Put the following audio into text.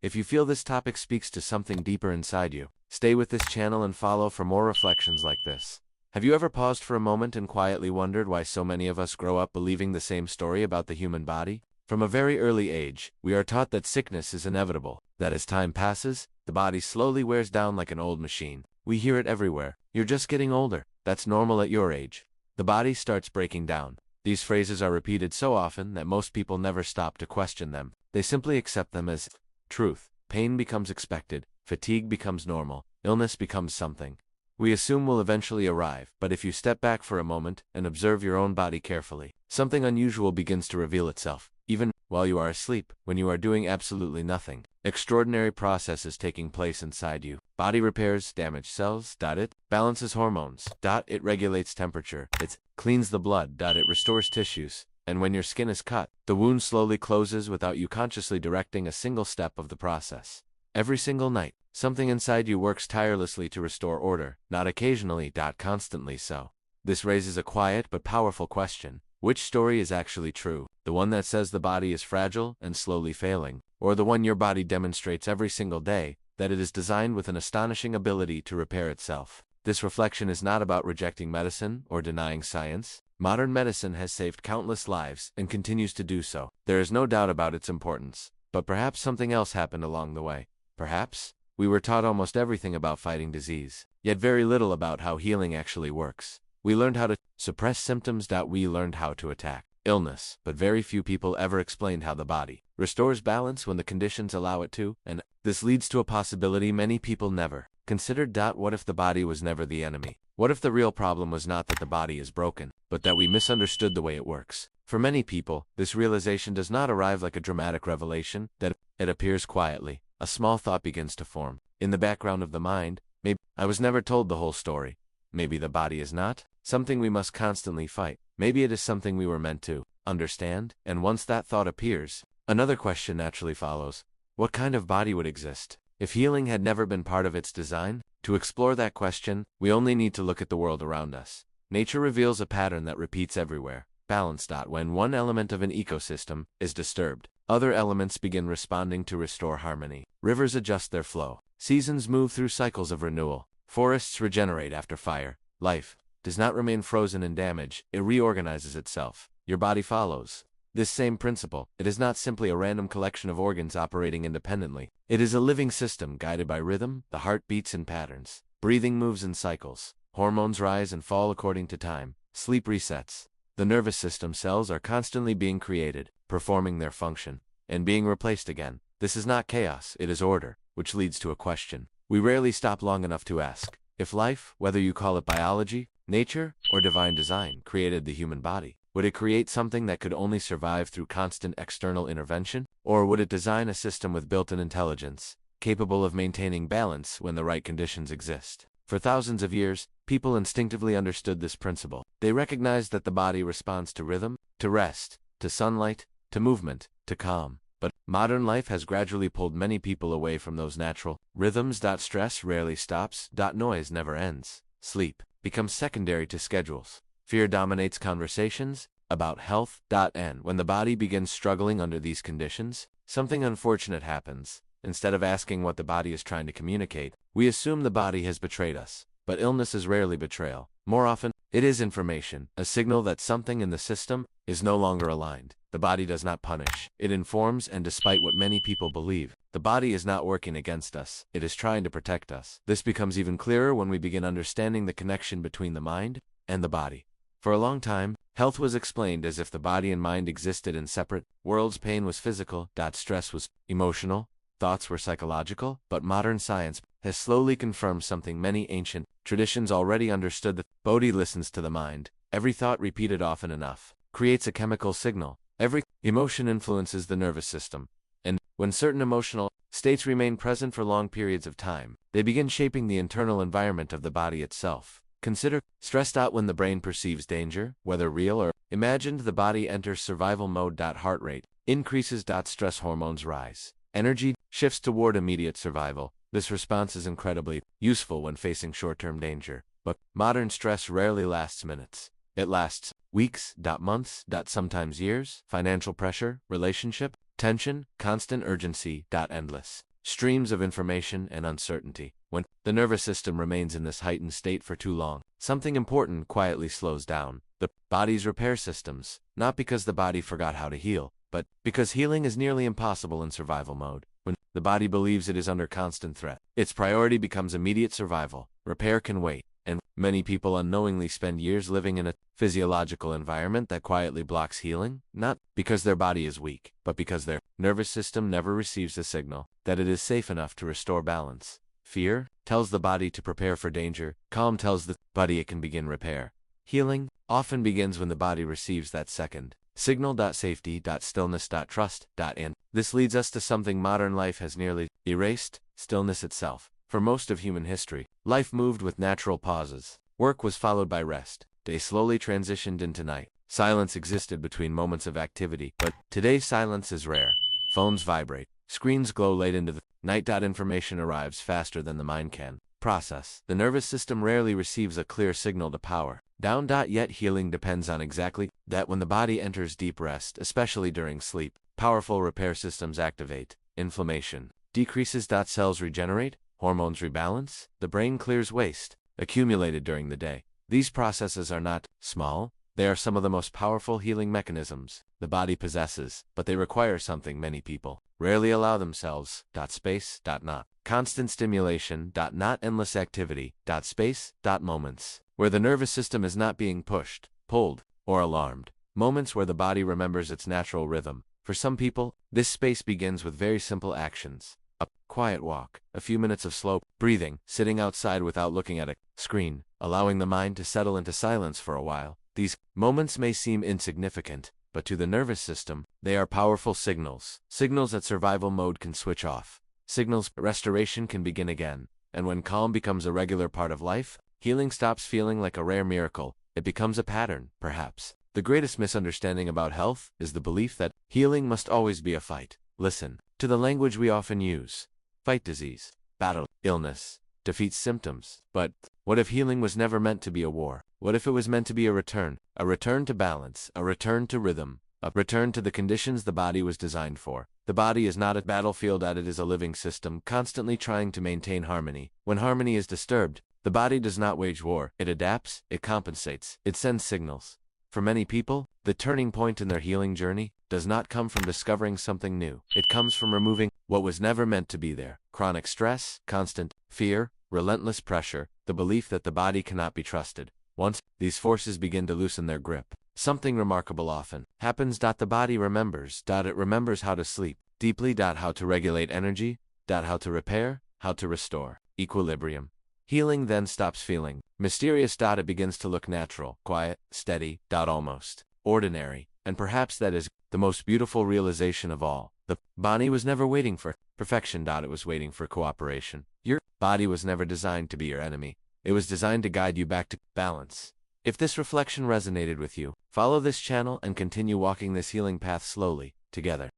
If you feel this topic speaks to something deeper inside you, stay with this channel and follow for more reflections like this. Have you ever paused for a moment and quietly wondered why so many of us grow up believing the same story about the human body? From a very early age, we are taught that sickness is inevitable, that as time passes, the body slowly wears down like an old machine. We hear it everywhere. You're just getting older. That's normal at your age. The body starts breaking down. These phrases are repeated so often that most people never stop to question them. They simply accept them as truth. Pain becomes expected, fatigue becomes normal, illness becomes something we assume will eventually arrive. But if you step back for a moment and observe your own body carefully, something unusual begins to reveal itself. Even while you are asleep, when you are doing absolutely nothing, extraordinary processes taking place inside you. Body repairs damaged cells. It balances hormones. It regulates temperature. It cleans the blood. It restores tissues. And when your skin is cut, the wound slowly closes without you consciously directing a single step of the process. Every single night, something inside you works tirelessly to restore order, not occasionally. Constantly so. This raises a quiet but powerful question. Which story is actually true? The one that says the body is fragile and slowly failing, or the one your body demonstrates every single day, that it is designed with an astonishing ability to repair itself? This reflection is not about rejecting medicine or denying science. Modern medicine has saved countless lives and continues to do so. There is no doubt about its importance. But perhaps something else happened along the way. Perhaps we were taught almost everything about fighting disease, yet very little about how healing actually works. We learned how to suppress symptoms. We learned how to attack illness, but very few people ever explained how the body restores balance when the conditions allow it to, and this leads to a possibility many people never considered. What if the body was never the enemy? What if the real problem was not that the body is broken, but that we misunderstood the way it works? For many people, this realization does not arrive like a dramatic revelation, that it appears quietly. A small thought begins to form in the background of the mind. Maybe I was never told the whole story. Maybe the body is not something we must constantly fight. Maybe it is something we were meant to understand. And once that thought appears, another question naturally follows. What kind of body would exist if healing had never been part of its design? To explore that question, we only need to look at the world around us. Nature reveals a pattern that repeats everywhere. Balance. When one element of an ecosystem is disturbed, other elements begin responding to restore harmony. Rivers adjust their flow. Seasons move through cycles of renewal. Forests regenerate after fire. Life does not remain frozen in damage. It reorganizes itself. Your body follows this same principle. It is not simply a random collection of organs operating independently. It is a living system guided by rhythm. The heart beats in patterns. Breathing moves in cycles. Hormones rise and fall according to time. Sleep resets. The nervous system cells are constantly being created, performing their function, and being replaced again. This is not chaos, it is order, which leads to a question we rarely stop long enough to ask. If life, whether you call it biology, nature, or divine design, created the human body, would it create something that could only survive through constant external intervention? Or would it design a system with built-in intelligence, capable of maintaining balance when the right conditions exist? For thousands of years, people instinctively understood this principle. They recognized that the body responds to rhythm, to rest, to sunlight, to movement, to calm. But modern life has gradually pulled many people away from those natural rhythms. Stress rarely stops. Noise never ends. Sleep becomes secondary to schedules. Fear dominates conversations about health. And when the body begins struggling under these conditions, something unfortunate happens. Instead of asking what the body is trying to communicate, we assume the body has betrayed us. But illness is rarely betrayal. More often, it is information, a signal that something in the system is no longer aligned. The body does not punish. It informs, and despite what many people believe, the body is not working against us. It is trying to protect us. This becomes even clearer when we begin understanding the connection between the mind and the body. For a long time, health was explained as if the body and mind existed in separate worlds. Pain was physical. Stress was emotional. Thoughts were psychological. But modern science has slowly confirmed something many ancient traditions already understood. The body listens to the mind. Every thought repeated often enough creates a chemical signal. Every emotion influences the nervous system. And when certain emotional states remain present for long periods of time, they begin shaping the internal environment of the body itself. Consider stress. When the brain perceives danger, whether real or imagined, the body enters survival mode. Heart rate increases. Stress hormones rise. Energy shifts toward immediate survival. This response is incredibly useful when facing short-term danger. But modern stress rarely lasts minutes. It lasts weeks, months, sometimes years. Financial pressure, relationship tension, constant urgency, endless streams of information and uncertainty. When the nervous system remains in this heightened state for too long, something important quietly slows down. The body's repair systems, not because the body forgot how to heal, but because healing is nearly impossible in survival mode. When the body believes it is under constant threat, its priority becomes immediate survival. Repair can wait, and many people unknowingly spend years living in a physiological environment that quietly blocks healing, not because their body is weak, but because their nervous system never receives the signal that it is safe enough to restore balance. Fear tells the body to prepare for danger. Calm tells the body it can begin repair. Healing often begins when the body receives that second signal. Safety, stillness, trust, and this leads us to something modern life has nearly erased: stillness itself. For most of human history, life moved with natural pauses. Work was followed by rest. Day slowly transitioned into night. Silence existed between moments of activity, but today silence is rare. Phones vibrate. Screens glow late into the night. Information arrives faster than the mind can process. The nervous system rarely receives a clear signal to power down. Yet healing depends on exactly that. When the body enters deep rest, especially during sleep, powerful repair systems activate. Inflammation decreases. Cells regenerate. Hormones rebalance. The brain clears waste accumulated during the day. These processes are not small. They are some of the most powerful healing mechanisms the body possesses, but they require something many people rarely allow themselves. Space. Not constant stimulation. Not endless activity. Space. Moments where the nervous system is not being pushed, pulled, or alarmed. Moments where the body remembers its natural rhythm. For some people, this space begins with very simple actions. A quiet walk, a few minutes of slow breathing, sitting outside without looking at a screen, allowing the mind to settle into silence for a while. These moments may seem insignificant, but to the nervous system, they are powerful signals. Signals that survival mode can switch off. Signals restoration can begin again. And when calm becomes a regular part of life, healing stops feeling like a rare miracle. It becomes a pattern, perhaps. The greatest misunderstanding about health is the belief that healing must always be a fight. Listen to the language we often use. Fight disease, battle illness, defeat symptoms. But what if healing was never meant to be a war? What if it was meant to be a return to balance, a return to rhythm, a return to the conditions the body was designed for? The body is not a battlefield. It is a living system, constantly trying to maintain harmony. When harmony is disturbed, the body does not wage war. It adapts, it compensates, it sends signals. For many people, the turning point in their healing journey does not come from discovering something new. It comes from removing what was never meant to be there. Chronic stress, constant fear, relentless pressure, the belief that the body cannot be trusted. Once these forces begin to loosen their grip, something remarkable often happens. The body remembers. It remembers how to sleep deeply. How to regulate energy. How to repair, how to restore equilibrium. Healing then stops feeling mysterious. It begins to look natural, quiet, steady, almost ordinary. And perhaps that is the most beautiful realization of all. The body was never waiting for perfection. It was waiting for cooperation. Your body was never designed to be your enemy. It was designed to guide you back to balance. If this reflection resonated with you, follow this channel and continue walking this healing path slowly, together.